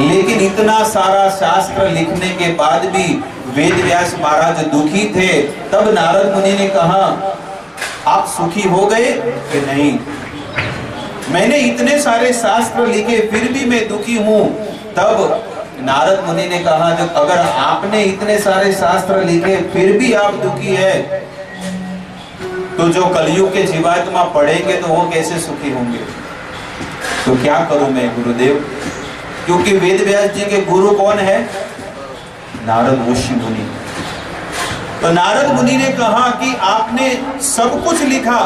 लेकिन इतना सारा शास्त्र लिखने के बाद भी वेद व्यास महाराज दुखी थे। तब नारद मुनि ने कहा, आप सुखी हो गए कि नहीं? मैंने इतने सारे शास्त्र लिखे फिर भी मैं दुखी हूं। तब नारद मुनि ने कहा, जब अगर आपने इतने सारे शास्त्र लिखे फिर भी आप दुखी है, तो जो कलयुग के जीवात्मा पढ़ेंगे तो वो कैसे सुखी होंगे? तो क्या करूं मैं गुरुदेव? क्योंकि वेद व्यास जी के गुरु कौन है? नारद ऋषि मुनि। तो नारद मुनि ने कहा कि आपने सब कुछ लिखा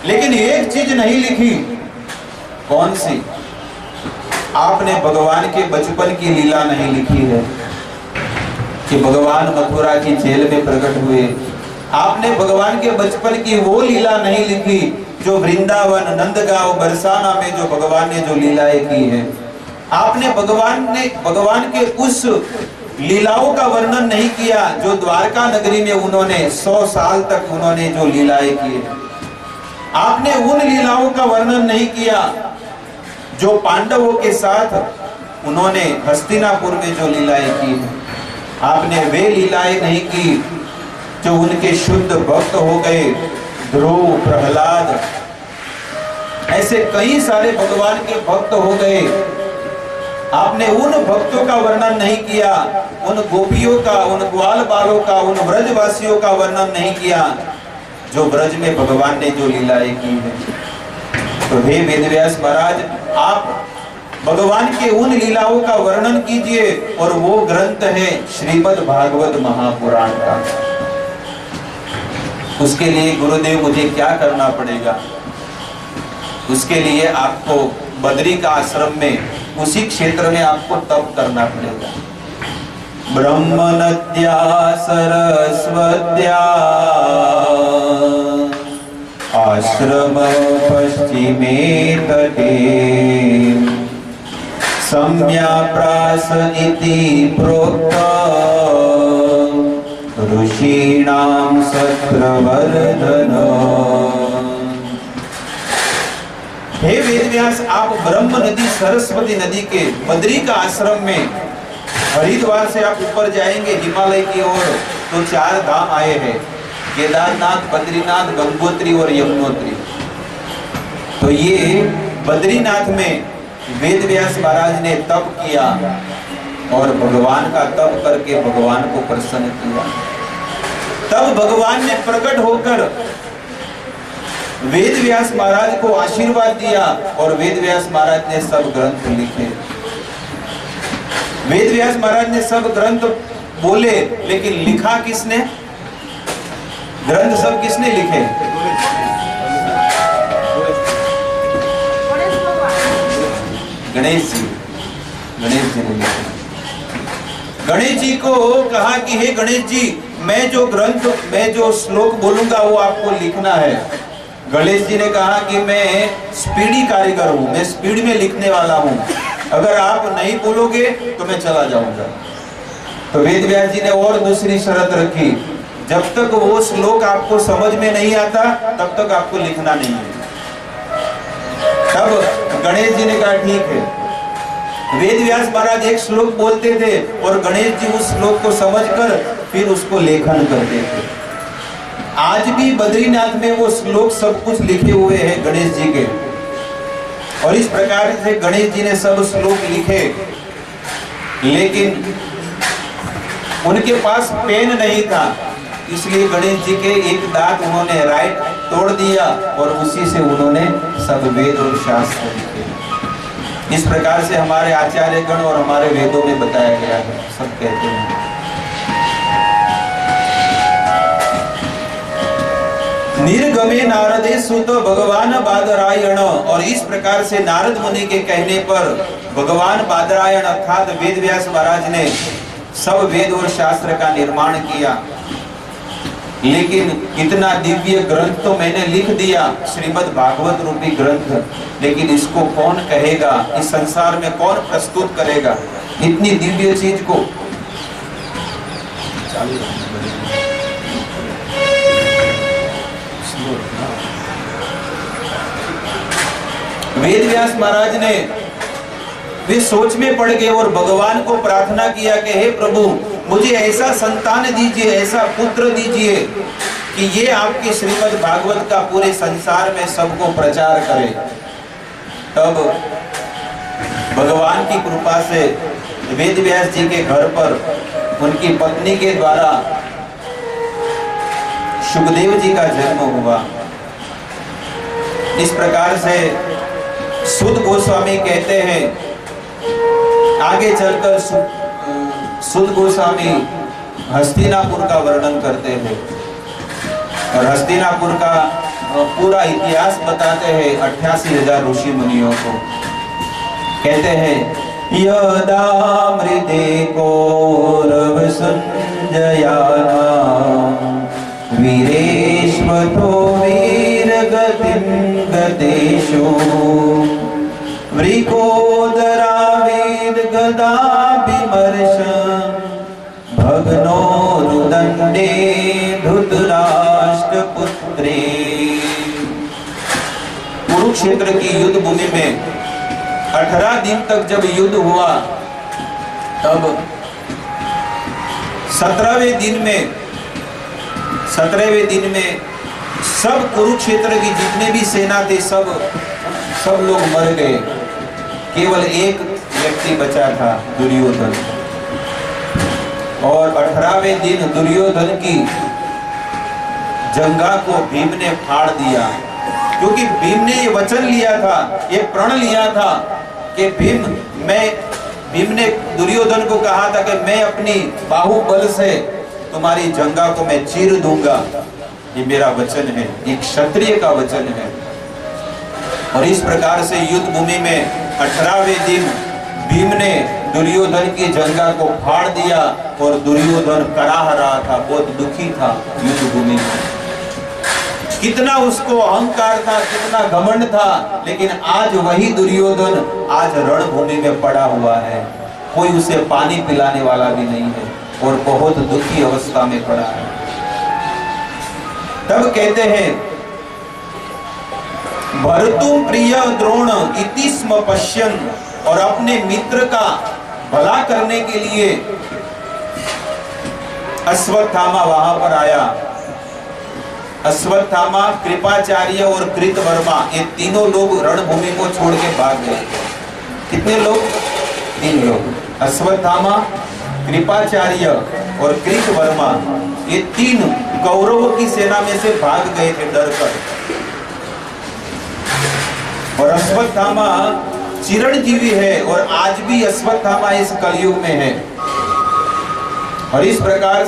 लेकिन एक चीज नहीं लिखी। कौन सी? आपने भगवान के बचपन की लीला नहीं लिखी है कि भगवान मथुरा की जेल में प्रकट हुए। आपने भगवान के बचपन की वो लीला नहीं लिखी जो वृंदावन, नंदगांव, बरसाना में जो भगवान ने जो लीलाएं की है। आपने भगवान के उस लीलाओं का वर्णन नहीं किया जो द्वारका नगरी में उन्होंने 100 साल तक उन्होंने जो लीलाएं की है। आपने उन लीलाओं का वर्णन नहीं किया जो पांडवों के साथ उन्होंने हस्तिनापुर में जो लीलाएं की है। आपने वे लीलाएं नहीं की जो उनके शुद्ध भक्त हो गए, ध्रुव, प्रहलाद, ऐसे कई सारे भगवान के भक्त हो गए। आपने उन भक्तों का वर्णन नहीं किया, उन गोपियों का, उन ग्वाल बालों का, उन ब्रजवासियों का वर्णन नहीं किया जो ब्रज में भगवान ने जो लीलाएं की है। तो हे वेदव्यास महाराज, आप भगवान के उन लीलाओं का वर्णन कीजिए, और वो ग्रंथ है श्रीमद् भागवत महापुराण का। उसके लिए गुरुदेव मुझे क्या करना पड़ेगा? उसके लिए आपको बद्री का आश्रम में, उसी क्षेत्र में आपको तप करना पड़ेगा। ब्रह्मनद्या सरस्वत्या आश्रम पश्चिमे तटे सम्याप्रास इति प्रोक्ता ऋषीणां सत्रवर्धन। हे वेदव्यास, आप ब्रह्म नदी, सरस्वती नदी के बद्री का आश्रम में, हरिद्वार से आप ऊपर जाएंगे हिमालय की ओर तो 4 धाम आए हैं, केदारनाथ, बद्रीनाथ, गंगोत्री और यमुनोत्री। तो ये बद्रीनाथ में वेदव्यास महाराज ने तप किया और भगवान का तप करके भगवान को प्रसन्न किया। तब भगवान ने प्रकट होकर वेदव्यास महाराज को आशीर्वाद दिया और वेदव्यास महाराज ने सब ग्रंथ लिखे। वेदव्यास महाराज ने सब ग्रंथ बोले, लेकिन लिखा किसने? ग्रंथ सब किसने लिखे? गणेश जी। गणेश जी ने लिखे। गणेश जी को कहा कि हे गणेश जी, मैं जो श्लोक बोलूंगा वो आपको लिखना है। गणेश जी ने कहा कि मैं स्पीडी कारीगर हूँ, मैं स्पीड में लिखने वाला हूँ, अगर आप नहीं बोलोगे तो मैं चला जाऊंगा। तो वेदव्यास जी ने और दूसरी शर्त रखी, जब तक वो श्लोक आपको समझ में नहीं आता तब तक आपको लिखना नहीं है। तब गणेश जी ने कहा ठीक है। वेदव्यास महाराज एक श्लोक बोलते थे और गणेश जी उस श्लोक को समझकर फिर उसको लेखन करते थे। आज भी बद्रीनाथ में वो श्लोक सब कुछ लिखे हुए हैं गणेश जी के, और इस प्रकार से गणेश जी ने सब श्लोक लिखे, लेकिन उनके पास पेन नहीं था, इसलिए गणेश जी के एक दांत उन्होंने राइट तोड़ दिया और उसी से उन्होंने सब वेद और शास्त्र लिखे। इस प्रकार से हमारे आचार्यगण और हमारे वेदों में बताया गया है। सब कहते हैं निर्गमे नारदे सुत भगवान बादरायण, और इस प्रकार से नारद मुनि के कहने पर भगवान बादरायण अर्थात वेदव्यास महाराज ने सब वेद और शास्त्र का निर्माण किया। लेकिन इतना दिव्य ग्रंथ तो मैंने लिख दिया, श्रीमद् भागवत रूपी ग्रंथ, लेकिन इसको कौन कहेगा? इस संसार में कौन प्रस्तुत करेगा इतनी दिव्य चीज को? वेदव्यास महाराज ने वे सोच में पड़ गए और भगवान को प्रार्थना किया कि हे प्रभु, मुझे ऐसा संतान दीजिए, ऐसा पुत्र दीजिए कि ये आपके श्रीमद् भागवत का पूरे संसार में सबको प्रचार करे। तब भगवान की कृपा से वेद व्यास जी के घर पर उनकी पत्नी के द्वारा सुखदेव जी का जन्म हुआ। इस प्रकार से सुद गोस्वामी कहते हैं, आगे चलकर सुद गोस्वामी हस्तिनापुर का वर्णन करते हैं और हस्तिनापुर का पूरा इतिहास बताते हैं 88,000 ऋषि मुनियों को। कहते हैं, यदा मृदे कौरव संजयाना वीरेश्वतो वीरगतिं गतेषु वृकोदरा वीरगदा विमर्श भग्नो रुदंडे धृतराष्ट्र पुत्रे। कुरुक्षेत्र की युद्ध भूमि में 18 दिन तक जब युद्ध हुआ, तब 17वें दिन में सब कुरुक्षेत्र की जितने भी सेना थे सब लोग मर गए। केवल एक व्यक्ति बचा था, दुर्योधन। और 18वें दिन दुर्योधन की जंघा को भीम ने फाड़ दिया, क्योंकि भीम ने ये वचन लिया था, ये प्रण लिया था कि भीम ने दुर्योधन को कहा था कि मैं अपनी बाहुबल से तुम्हारी जंघा को मैं चीर दूंगा। ये मेरा वचन है, एक क्षत्रिय का वचन है। और इस प्रकार से युद्ध भूमि में 18वें दिन भीम ने दुर्योधन की जंघा को फाड़ दिया और दुर्योधन कराह रहा था, बहुत दुखी था युद्ध भूमि में। कितना उसको अहंकार था, कितना घमंड था, लेकिन आज वही दुर्योधन आज रणभूमि में पड़ा हुआ है, कोई उसे पानी पिलाने वाला भी नहीं है और बहुत दुखी अवस्था में पड़ा है। तब कहते हैं, भर्तुम प्रिय द्रोण इति स्म पश्यन्, और अपने मित्र का भला करने के लिए अश्वत्थामा वहां पर आया। अश्वत्थामा, कृपाचार्य और कृतवर्मा, ये तीनों लोग रणभूमि को छोड़ के भाग गए। कितने लोग? 3 लोग। अश्वत्थामा, कृपाचार्य और कृतवर्मा, ये 3 कौरवों की सेना में से भाग गए थे डरकर। और अश्वत्थामा चिरंजीवी है और आज भी अश्वत्थामा इस कलयुग में है। और इस प्रकार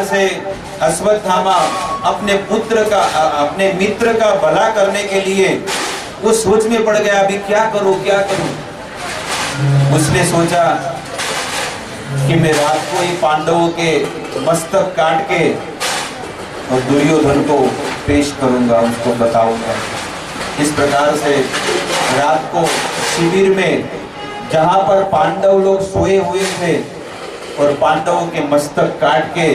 से अश्वत्थामा अपने मित्र का भला करने के लिए वो सोच में पड़ गया, अभी क्या करूं। उसने सोचा कि मैं रात को ही पांडवों के मस्तक काट के और दुर्योधन को पेश करूंगा, उसको बताऊंगा। इस प्रकार से रात को शिविर में, जहां पर पांडव लोग सोए हुए थे, और पांडवों के मस्तक काट के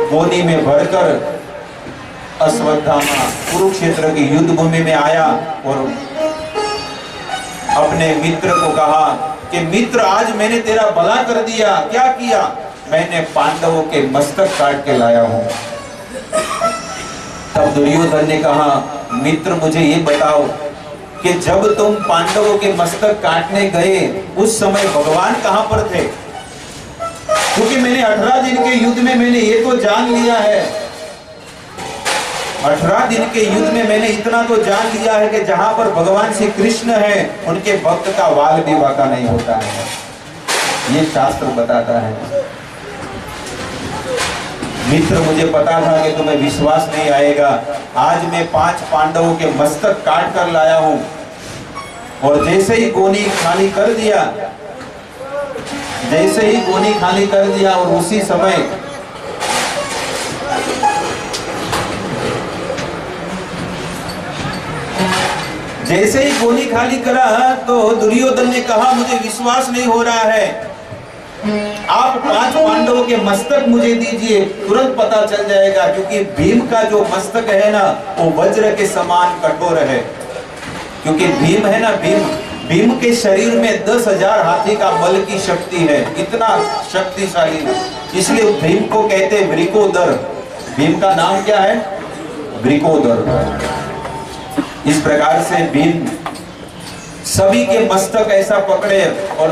गोनी में भरकर अश्वत्थामा कुरुक्षेत्र की युद्ध भूमि में आया और अपने मित्र को कहा कि मित्र, आज मैंने तेरा भला कर दिया। क्या किया? मैंने पांडवों के मस्तक काट के लाया हूं। तब दुर्योधन ने कहा, मित्र मुझे ये बताओ कि जब तुम पांडवों के मस्तक काटने गए उस समय भगवान कहां पर थे? क्योंकि मैंने 18 दिन के युद्ध में मैंने ये तो जान लिया है, 18 दिन के युद्ध में मैंने इतना तो जान लिया है कि जहां पर भगवान श्री कृष्ण है, उनके भक्त का वाल भी बांका नहीं होता है। ये शास्त्र बताता है। मित्र, मुझे पता था कि तुम्हें विश्वास नहीं आएगा। आज मैं 5 पांडवों के मस्तक काट कर लाया हूं, और जैसे ही गोनी खाली कर दिया, और उसी समय जैसे ही गोली खाली करा तो दुर्योधन ने कहा, मुझे विश्वास नहीं हो रहा है आप 5 पांडवों के मस्तक मुझे दीजिए, तुरंत पता चल जाएगा, क्योंकि भीम का जो मस्तक है ना वो वज्र के समान कठोर है। क्योंकि भीम है ना, भीम के शरीर में 10,000 हाथी का बल की शक्ति है, इतना शक्तिशाली। इसलिए भीम को कहते हैं वृकोदर। भीम का नाम क्या है? वृकोदर। इस प्रकार से भीम सभी के मस्तक ऐसा पकड़े और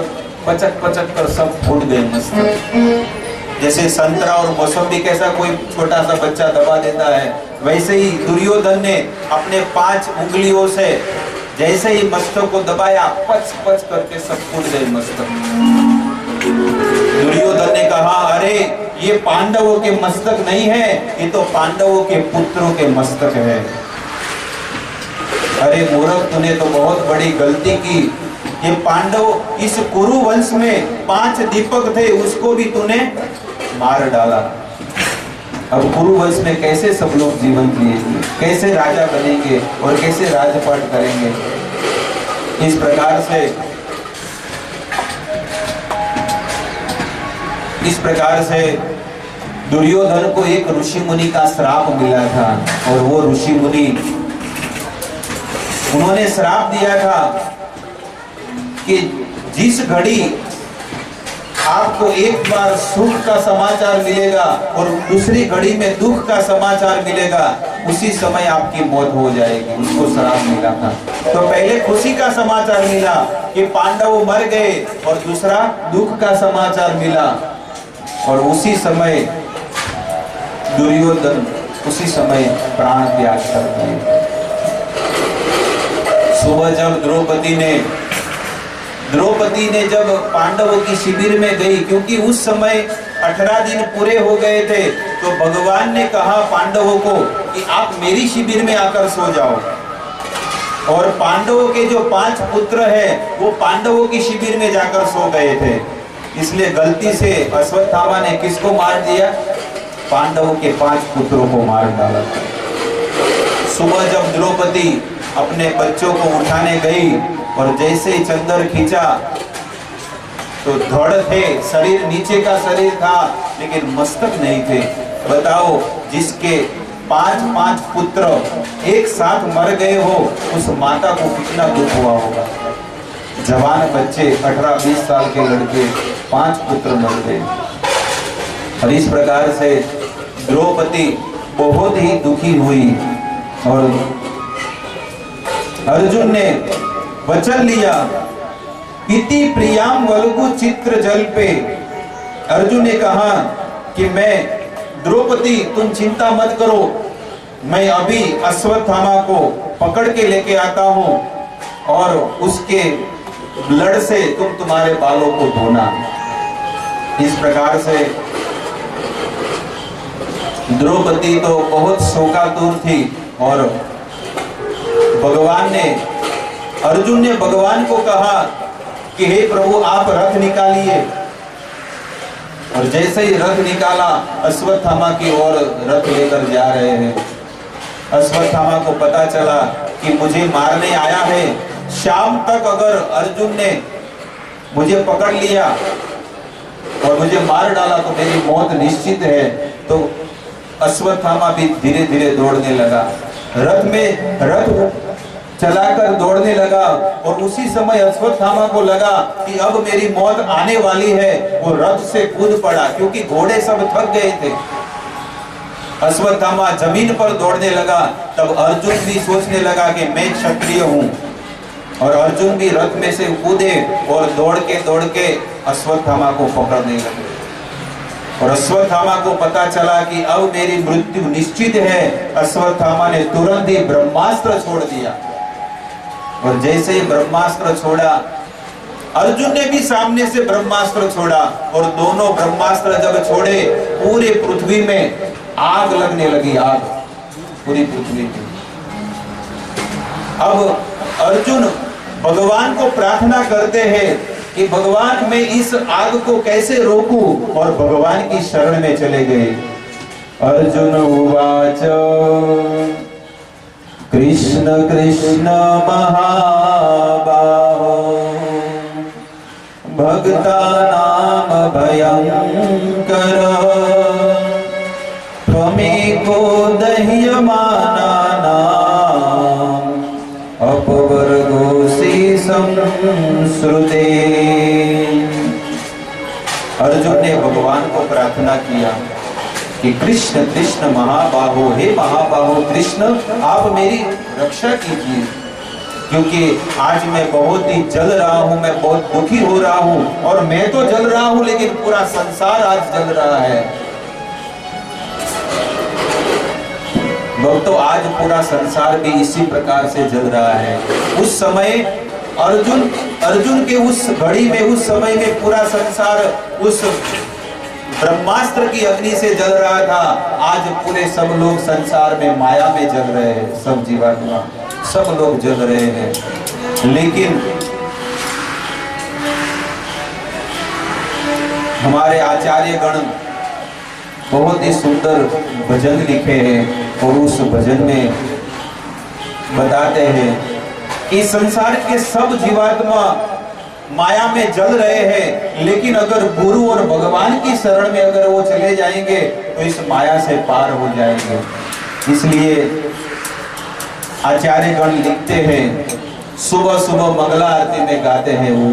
पचक पचक कर सब फूट गए मस्तक। जैसे संतरा और मौसम्बी कैसा कोई छोटा सा बच्चा दबा देता है, वैसे ही दुर्योधन ने अपने 5 उंगलियों से जैसे ही मस्तक को दबाया, पच पच करके सब फूट गए मस्तक। दुर्योधन ने कहा, अरे ये पांडवों के मस्तक नहीं है, ये तो पांडवों के पुत्रों के मस्तक है। अरे मूर्ख, तूने तो बहुत बड़ी गलती की। ये पांडव, इस कुरु वंश में 5 दीपक थे, उसको भी तूने मार डाला। अब कुरु वंश में कैसे सब लोग जीवन जिएंगे, कैसे राजा बनेंगे और कैसे राजपाट करेंगे? इस प्रकार से दुर्योधन को एक ऋषि मुनि का श्राप मिला था, और वो ऋषि मुनि उन्होंने श्राप दिया था कि जिस घड़ी आपको एक बार सुख का समाचार मिलेगा और दूसरी घड़ी में दुख का समाचार मिलेगा, उसी समय आपकी मौत हो जाएगी। उसको श्राप मिला था। तो पहले खुशी का समाचार मिला कि पांडव मर गए, और दूसरा दुख का समाचार मिला, और उसी समय दुर्योधन उसी समय प्राण त्याग कर दिए। सुबह जब द्रौपदी ने जब पांडवों की शिविर में गई, क्योंकि उस समय 18 दिन पूरे हो गए थे, तो भगवान ने कहा पांडवों को कि आप मेरी शिविर में आकर सो जाओ। और पांडवों के जो 5 पुत्र हैं, वो पांडवों की शिविर में जाकर सो गए थे। इसलिए गलती से अश्वत्थामा ने किसको मार दिया? पांडवों के 5 पुत्रों को मार डाला। सुबह जब द्रौपदी अपने बच्चों को उठाने गई और जैसे ही चंदर खींचा तो धड़ थे, शरीर नीचे का शरीर था लेकिन मस्तक नहीं थे। बताओ, जिसके 5 पुत्र एक साथ मर गए हो, उस माता को कितना दुख हुआ होगा। जवान बच्चे, 18-20 साल के लड़के, 5 पुत्र मर गए। और इस प्रकार से द्रौपदी बहुत ही दुखी हुई, और अर्जुन ने वचन लिया, इति प्रियाम वल्गु चित्र जल पे। अर्जुन ने कहा कि मैं द्रौपदी, तुम चिंता मत करो, मैं अभी अश्वत्थामा को पकड़ के लेके आता हूं, और उसके ब्लड से तुम्हारे बालों को धोना। इस प्रकार से द्रौपदी तो बहुत शोकातुर थी, और अर्जुन ने भगवान को कहा कि हे प्रभु, आप रथ निकालिए। और जैसे ही रथ निकाला, अश्वत्थामा की ओर रथ लेकर जा रहे हैं। अश्वत्थामा को पता चला कि मुझे मारने आया है, शाम तक अगर अर्जुन ने मुझे पकड़ लिया और मुझे मार डाला तो मेरी मौत निश्चित है। तो अश्वत्थामा भी धीरे धीरे दौड़ने लगा, रथ चलाकर दौड़ने लगा। और उसी समय अश्वत्थामा को लगा कि अब मेरी मौत आने वाली है। वो रथ से कूद पड़ा, क्योंकि घोड़े सब थक गए थे। अश्वत्थामा जमीन पर दौड़ने लगा। तब अर्जुन भी सोचने लगा कि मैं क्षत्रिय हूं, और अर्जुन भी रथ में से कूदे और दौड़ के अश्वत्थामा को पकड़ने लगे। और अश्वत्थामा को पता चला कि अब मेरी मृत्यु निश्चित है। अश्वत्थामा ने तुरंत ही ब्रह्मास्त्र छोड़ दिया, और जैसे ही ब्रह्मास्त्र छोड़ा, अर्जुन ने भी सामने से ब्रह्मास्त्र छोड़ा, और दोनों ब्रह्मास्त्र जब छोड़े, पूरे पृथ्वी में आग लगने लगी, आग पूरी पृथ्वी में। अब अर्जुन भगवान को प्रार्थना करते हैं कि भगवान, मैं इस आग को कैसे रोकूं, और भगवान की शरण में चले गए। अर्जुन उवाच कृष्ण कृष्ण महाबाहो भक्तानाम भयंकर त्वमेको दह्यमाना नाम अपवर्गोऽसि संश्रुते। अर्जुन ने भगवान को प्रार्थना किया कि कृष्ण कृष्ण महाबाहो, हे महाबाहो कृष्ण, आप मेरी रक्षा कीजिए, क्योंकि आज मैं बहुत ही जल रहा हूं, मैं बहुत दुखी हो रहा हूं। और मैं तो जल रहा हूं लेकिन पूरा संसार आज जल रहा है। तो आज पूरा संसार भी इसी प्रकार से जल रहा है। उस समय अर्जुन के उस घड़ी में, उस समय में पूरा संसार उस ब्रह्मास्त्र की अग्नि से जल रहा था। आज पूरे सब लोग संसार में माया में जल रहे हैं, सब जीवात्मा सब लोग जल रहे हैं। लेकिन हमारे आचार्य गण बहुत ही सुंदर भजन लिखे हैं और उस भजन में बताते हैं कि संसार के सब जीवात्मा माया में जल रहे हैं, लेकिन अगर गुरु और भगवान की शरण में अगर वो चले जाएंगे तो इस माया से पार हो जाएंगे। इसलिए आचार्य गण लिखते हैं, सुबह सुबह मंगला आरती में गाते हैं वो,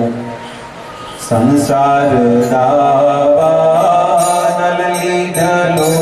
संसार दावा नल लीधलो